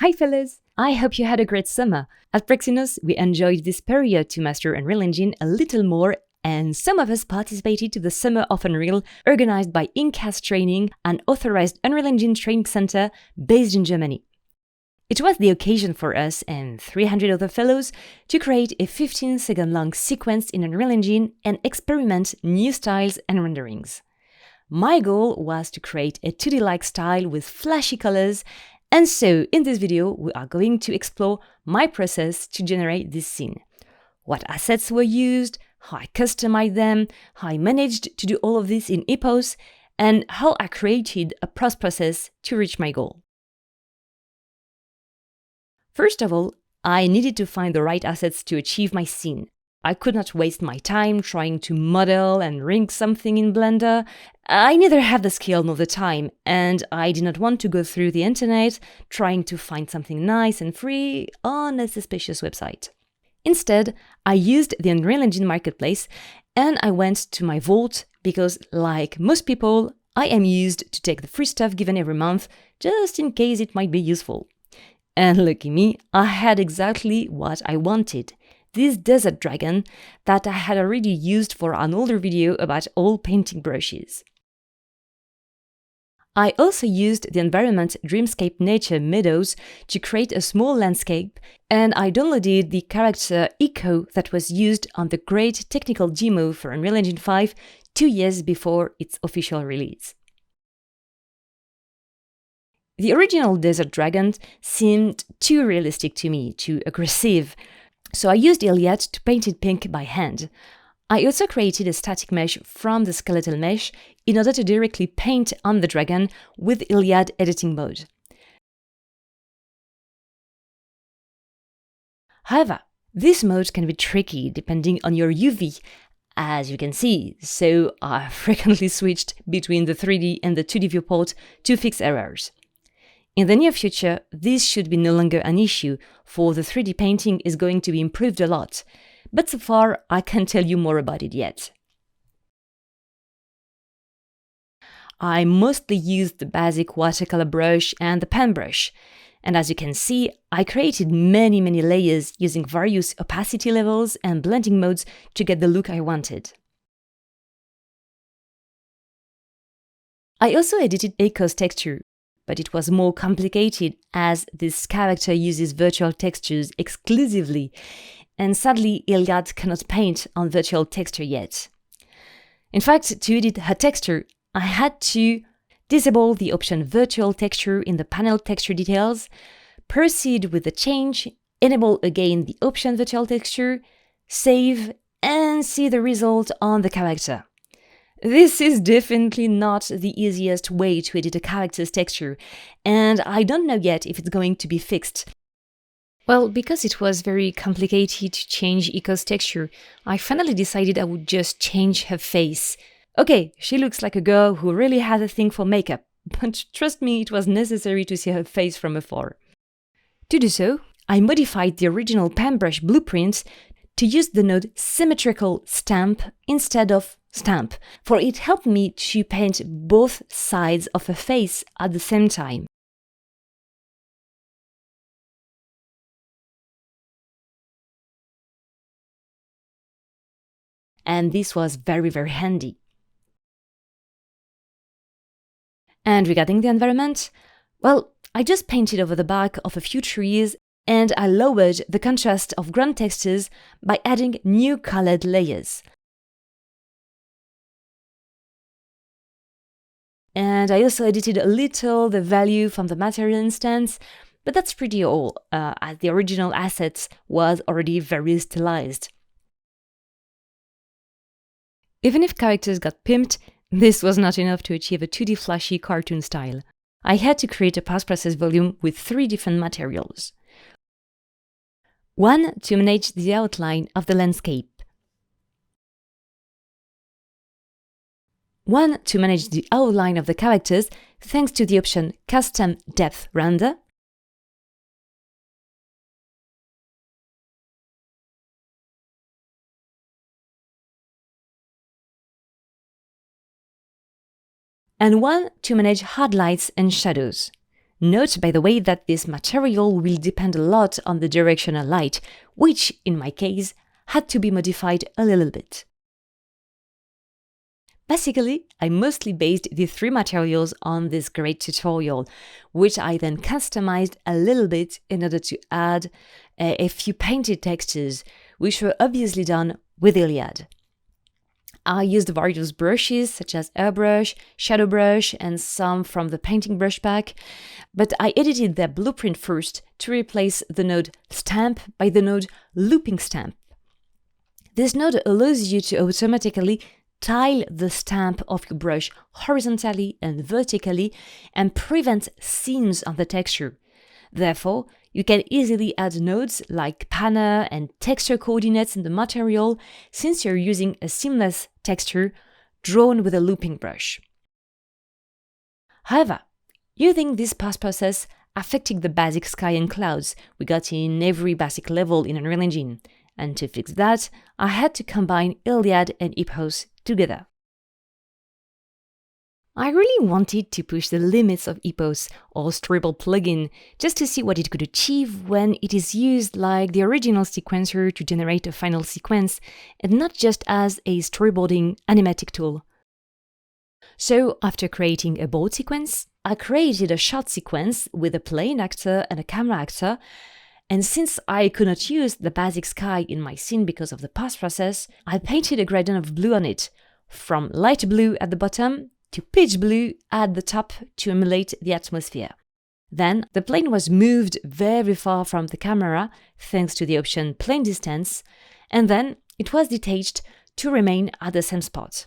Hi fellas! I hope you had a great summer. At Praxinos, we enjoyed this period to master Unreal Engine a little more, and some of us participated to the Summer of Unreal organized by Incast Training, an authorized Unreal Engine training center based in Germany. It was the occasion for us and 300 other fellows to create a 15-second long sequence in Unreal Engine and experiment new styles and renderings. My goal was to create a 2D-like style with flashy colors, and so in this video we are going to explore my process to generate this scene. What assets were used, how I customized them, how I managed to do all of this in epos, and how I created a process to reach my goal. First of all, I needed to find the right assets to achieve my scene. I could not waste my time trying to model and rig something in Blender. I neither have the skill nor the time, and I did not want to go through the internet trying to find something nice and free on a suspicious website. Instead, I used the Unreal Engine Marketplace and I went to my vault because, like most people, I am used to take the free stuff given every month just in case it might be useful. And lucky me, I had exactly what I wanted. This desert dragon that I had already used for an older video about oil painting brushes. I also used the environment Dreamscape Nature Meadows to create a small landscape, and I downloaded the character Echo that was used on the great technical demo for Unreal Engine 5 2 years before its official release. The original desert dragon seemed too realistic to me, too aggressive, so I used Iliad to paint it pink by hand. I also created a static mesh from the skeletal mesh in order to directly paint on the dragon with Iliad editing mode. However, this mode can be tricky depending on your UV, as you can see, so I frequently switched between the 3D and the 2D viewport to fix errors. In the near future, this should be no longer an issue, for the 3D painting is going to be improved a lot, but so far I can't tell you more about it yet. I mostly used the basic watercolor brush and the pen brush, and as you can see, I created many layers using various opacity levels and blending modes to get the look I wanted. I also edited Echo's texture, but it was more complicated as this character uses virtual textures exclusively, and sadly Iliad cannot paint on virtual texture yet. In fact, to edit her texture, I had to disable the option Virtual Texture in the panel texture details, proceed with the change, enable again the option Virtual Texture, save, and see the result on the character. This is definitely not the easiest way to edit a character's texture, and I don't know yet if it's going to be fixed. Well, because it was very complicated to change Echo's texture, I finally decided I would just change her face. Okay, she looks like a girl who really has a thing for makeup, but trust me, it was necessary to see her face from afar. To do so, I modified the original pen brush blueprint to use the node Symmetrical Stamp instead of Stamp, for it helped me to paint both sides of her face at the same time. And this was very handy. And regarding the environment, well, I just painted over the back of a few trees and I lowered the contrast of ground textures by adding new colored layers. And I also edited a little the value from the material instance, but that's pretty all, as the original asset was already very stylized. Even if characters got pimped, this was not enough to achieve a 2D flashy cartoon style. I had to create a post-process volume with 3 different materials. One to manage the outline of the landscape. One to manage the outline of the characters thanks to the option Custom Depth Render. And one to manage highlights and shadows. Note, by the way, that this material will depend a lot on the directional light, which, in my case, had to be modified a little bit. Basically, I mostly based the three materials on this great tutorial, which I then customized a little bit in order to add a few painted textures, which were obviously done with Iliad. I used various brushes such as airbrush, shadow brush, and some from the painting brush pack, but I edited their blueprint first to replace the node stamp by the node looping stamp. This node allows you to automatically tile the stamp of your brush horizontally and vertically and prevent seams on the texture. Therefore, you can easily add nodes like panner and texture coordinates in the material since you're using a seamless texture drawn with a looping brush. However, using this past process affected the basic sky and clouds we got in every basic level in Unreal Engine, and to fix that, I had to combine Iliad and epos together. I really wanted to push the limits of epos or storyboard plugin just to see what it could achieve when it is used like the original sequencer to generate a final sequence and not just as a storyboarding animatic tool. So after creating a board sequence, I created a shot sequence with a playing actor and a camera actor, and since I could not use the basic sky in my scene because of the post process, I painted a gradient of blue on it, from light blue at the bottom to pitch blue at the top to emulate the atmosphere. Then the plane was moved very far from the camera thanks to the option plane distance, and then it was detached to remain at the same spot.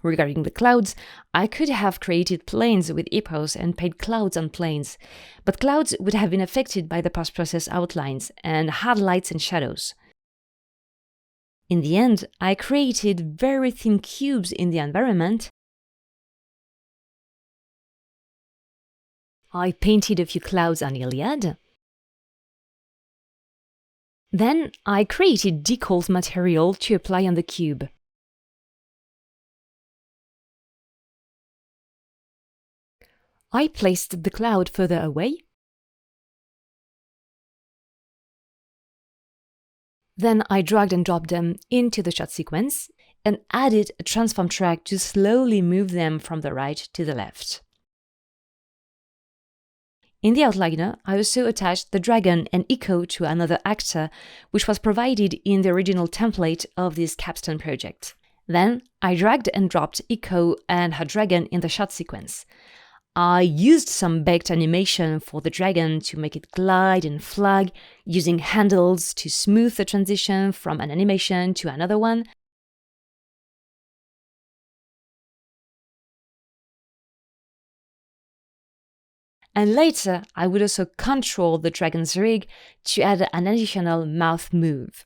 Regarding the clouds, I could have created planes with epos and paid clouds on planes, but clouds would have been affected by the post-process outlines and hard lights and shadows. In the end, I created very thin cubes in the environment. I painted a few clouds on Iliad. Then I created decals material to apply on the cube. I placed the cloud further away. Then I dragged and dropped them into the shot sequence and added a transform track to slowly move them from the right to the left. In the outliner, I also attached the dragon and echo to another actor, which was provided in the original template of this capstone project. Then I dragged and dropped echo and her dragon in the shot sequence. I used some baked animation for the dragon to make it glide and flag, using handles to smooth the transition from an animation to another one. And later, I would also control the dragon's rig to add an additional mouth move.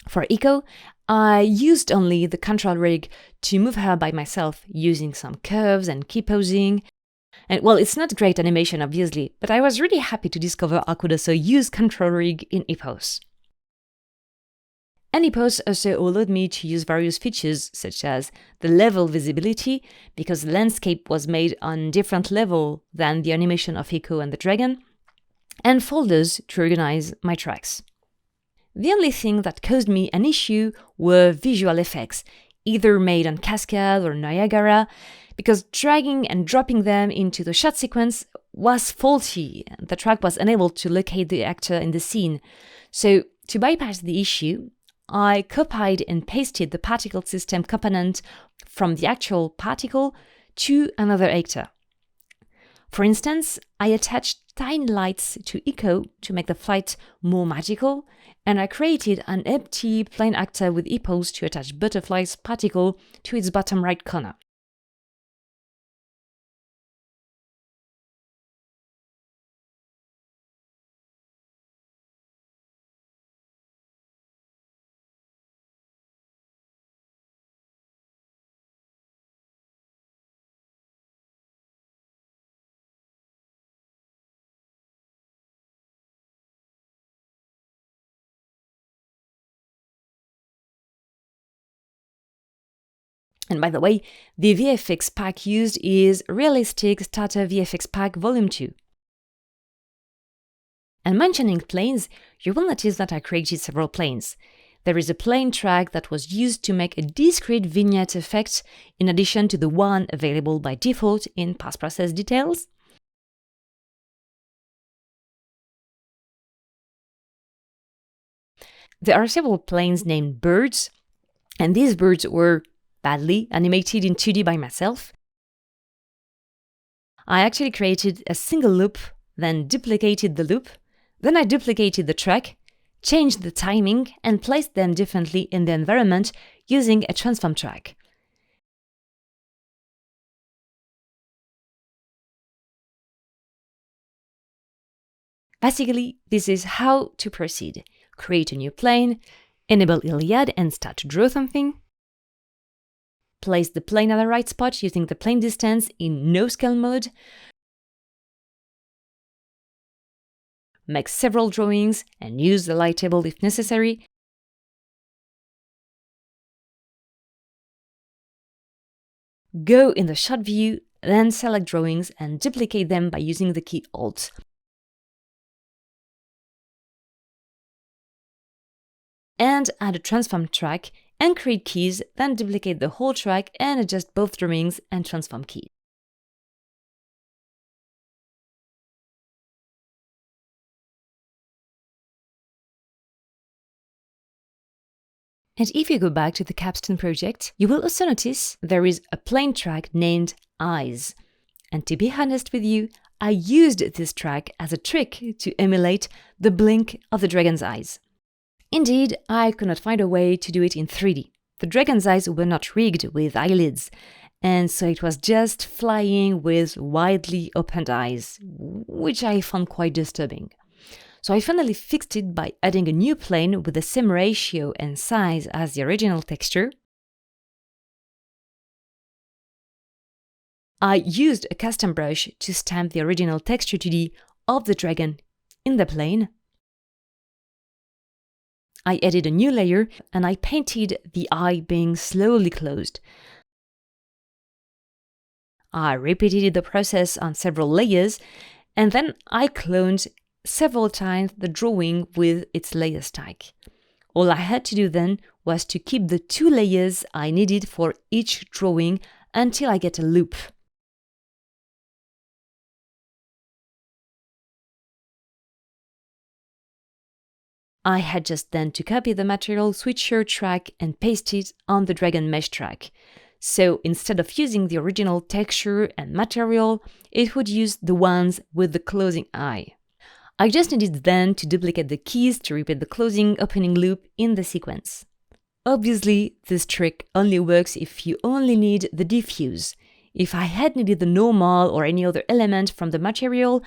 For Echo, I used only the control rig to move her by myself, using some curves and key posing. And well, it's not great animation, obviously, but I was really happy to discover I could also use control rig in epos. And epos also allowed me to use various features, such as the level visibility, because the landscape was made on different level than the animation of Echo and the dragon, and folders to organize my tracks. The only thing that caused me an issue were visual effects, either made on Cascade or Niagara, because dragging and dropping them into the shot sequence was faulty, and the track was unable to locate the actor in the scene. So, to bypass the issue, I copied and pasted the particle system component from the actual particle to another actor. For instance, I attached tiny lights to Echo to make the flight more magical, and I created an empty plain actor with epos to attach butterfly's particle to its bottom right corner. And by the way, the VFX pack used is Realistic Starter VFX Pack Volume 2. And mentioning planes, you will notice that I created several planes. There is a plane track that was used to make a discrete vignette effect in addition to the one available by default in post-process details. There are several planes named birds, and these birds were badly animated in 2D by myself. I actually created a single loop, then duplicated the loop, then I duplicated the track, changed the timing, and placed them differently in the environment using a transform track. Basically, this is how to proceed. Create a new plane, enable Iliad and start to draw something, place the plane at the right spot using the plane distance in no scale mode, make several drawings and use the light table if necessary, go in the shot view, then select drawings and duplicate them by using the key Alt. And add a transform track and create keys, then duplicate the whole track and adjust both drawings and transform keys. And if you go back to the capstone project, you will also notice there is a plane track named Eyes. And to be honest with you, I used this track as a trick to emulate the blink of the dragon's eyes. Indeed, I could not find a way to do it in 3D. The dragon's eyes were not rigged with eyelids, and so it was just flying with widely opened eyes, which I found quite disturbing. So I finally fixed it by adding a new plane with the same ratio and size as the original texture. I used a custom brush to stamp the original texture 2D of the dragon in the plane. I added a new layer and I painted the eye being slowly closed. I repeated the process on several layers, and then I cloned several times the drawing with its layer stack. All I had to do then was to keep the 2 layers I needed for each drawing until I get a loop. I had just then to copy the material switcher track and paste it on the dragon mesh track. So instead of using the original texture and material, it would use the ones with the closing eye. I just needed then to duplicate the keys to repeat the closing-opening loop in the sequence. Obviously, this trick only works if you only need the diffuse. If I had needed the normal or any other element from the material,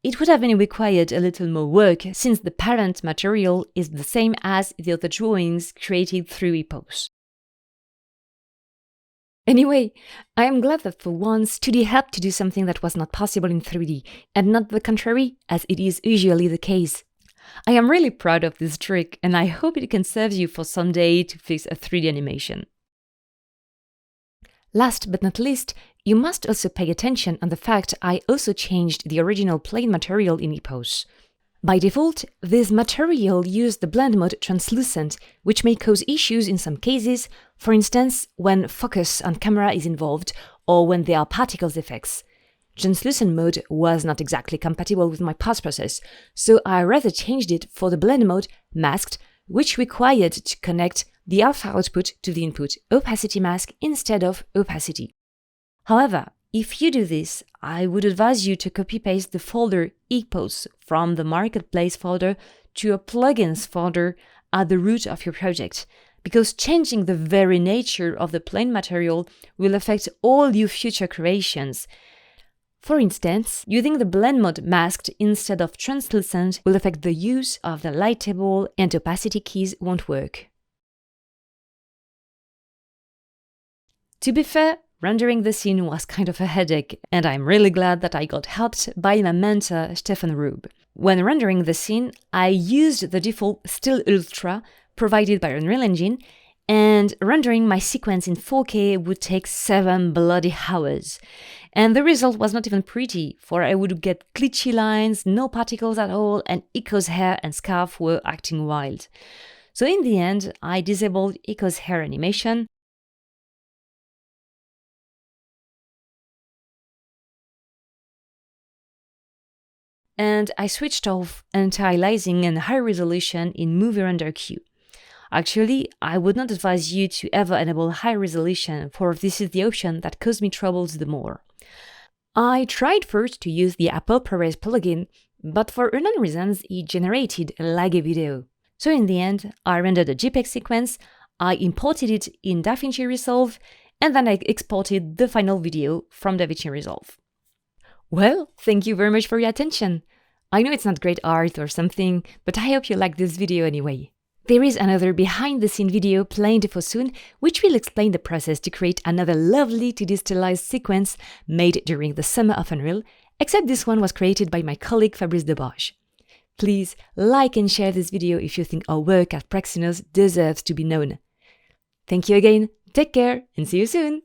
it would have been required a little more work since the parent material is the same as the other drawings created through epos. Anyway, I am glad that for once 2D helped to do something that was not possible in 3D, and not the contrary, as it is usually the case. I am really proud of this trick, and I hope it can serve you for someday to fix a 3D animation. Last but not least, you must also pay attention on the fact I also changed the original plane material in epos. By default, this material used the blend mode translucent, which may cause issues in some cases, for instance, when focus on camera is involved or when there are particles effects. Translucent mode was not exactly compatible with my post-process, so I rather changed it for the blend mode masked, which required to connect the alpha output to the input opacity mask instead of opacity. However, if you do this, I would advise you to copy-paste the folder epos from the marketplace folder to a plugins folder at the root of your project, because changing the very nature of the plane material will affect all your future creations. For instance, using the blend mode masked instead of translucent will affect the use of the light table, and opacity keys won't work. To be fair, rendering the scene was kind of a headache, and I'm really glad that I got helped by my mentor, Stefan Rube. When rendering the scene, I used the default Still Ultra provided by Unreal Engine, And rendering my sequence in 4K would take 7 bloody hours. And the result was not even pretty, for I would get glitchy lines, no particles at all, and Echo's hair and scarf were acting wild. So in the end, I disabled Echo's hair animation, and I switched off anti-aliasing and high resolution in Movie Render Queue. Actually, I would not advise you to ever enable high resolution, for this is the option that caused me troubles the more. I tried first to use the Apple ProRes plugin, but for unknown reasons it generated a laggy video. So in the end, I rendered a JPEG sequence, I imported it in DaVinci Resolve, and then I exported the final video from DaVinci Resolve. Well, thank you very much for your attention. I know it's not great art or something, but I hope you like this video anyway. There is another behind-the-scene video planned for soon, which will explain the process to create another lovely 2D stylized sequence made during the summer of Unreal, except this one was created by my colleague Fabrice Debarge. Please like and share this video if you think our work at Praxinos deserves to be known. Thank you again, take care, and see you soon!